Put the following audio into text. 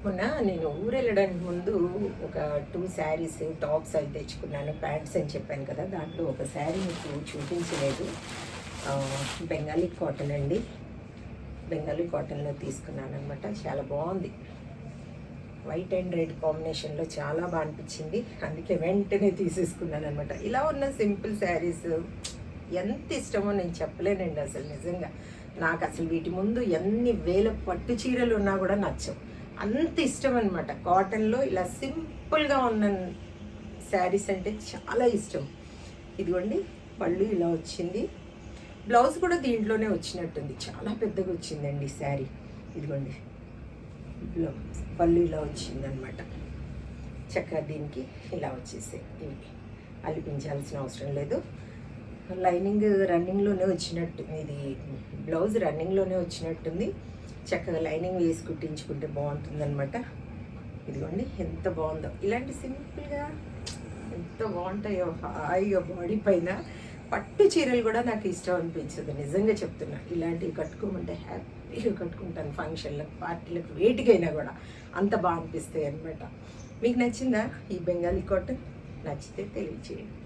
మొన్న నేను ఊరు వెళ్ళడానికి ముందు ఒక 2 శారీస్ టాప్స్ అవి తెచ్చుకున్నాను, ప్యాంట్స్ అని చెప్పాను కదా. దాంట్లో ఒక శారీ మీకు చూపించలేదు. బెంగాలీ కాటన్ అండి, బెంగాలీ కాటన్లో తీసుకున్నాను అనమాట. చాలా బాగుంది, వైట్ అండ్ రెడ్ కాంబినేషన్లో చాలా బాగా అనిపించింది. అందుకే వెంటనే తీసేసుకున్నాను అనమాట. ఇలా ఉన్న సింపుల్ శారీస్ ఎంత ఇష్టమో నేను చెప్పలేనండి. అసలు నిజంగా నాకు అసలు వీటి ముందు ఎన్ని వేల పట్టు చీరలు ఉన్నా కూడా నచ్చవు, అంత ఇష్టం అనమాట. కాటన్లో ఇలా సింపుల్గా ఉన్న శారీస్ అంటే చాలా ఇష్టం. ఇదిగోండి పళ్ళు ఇలా వచ్చింది, బ్లౌజ్ కూడా దీంట్లోనే వచ్చినట్టుంది, చాలా పెద్దగా వచ్చిందండి శారీ. ఇదిగోండి పళ్ళు ఇలా వచ్చిందనమాట. చక్కగా దీనికి ఇలా వచ్చేసాయి, ఇవి అలిపించాల్సిన అవసరం లేదు. లైనింగ్ రన్నింగ్లోనే వచ్చినట్టుంది, ఇది బ్లౌజ్ రన్నింగ్లోనే వచ్చినట్టుంది. చక్కగా లైనింగ్ వేసి కుట్టించుకుంటే బాగుంటుంది అనమాట. ఇదిగోండి ఎంత బాగుందో, ఇలాంటి సింపుల్గా ఎంత బాగుంటాయో హాయిగా బాడీ పైన. పట్టు చీరలు కూడా నాకు ఇష్టం అనిపించదు, నిజంగా చెప్తున్నా. ఇలాంటివి కట్టుకోమంటే హ్యాపీగా కట్టుకుంటాను, ఫంక్షన్లకు, పార్టీలకు, వేటికైనా కూడా అంత బాగా అనిపిస్తాయి అనమాట. మీకు నచ్చిందా ఈ బెంగాలీ కాటన్? నచ్చితే తెలియచేయండి.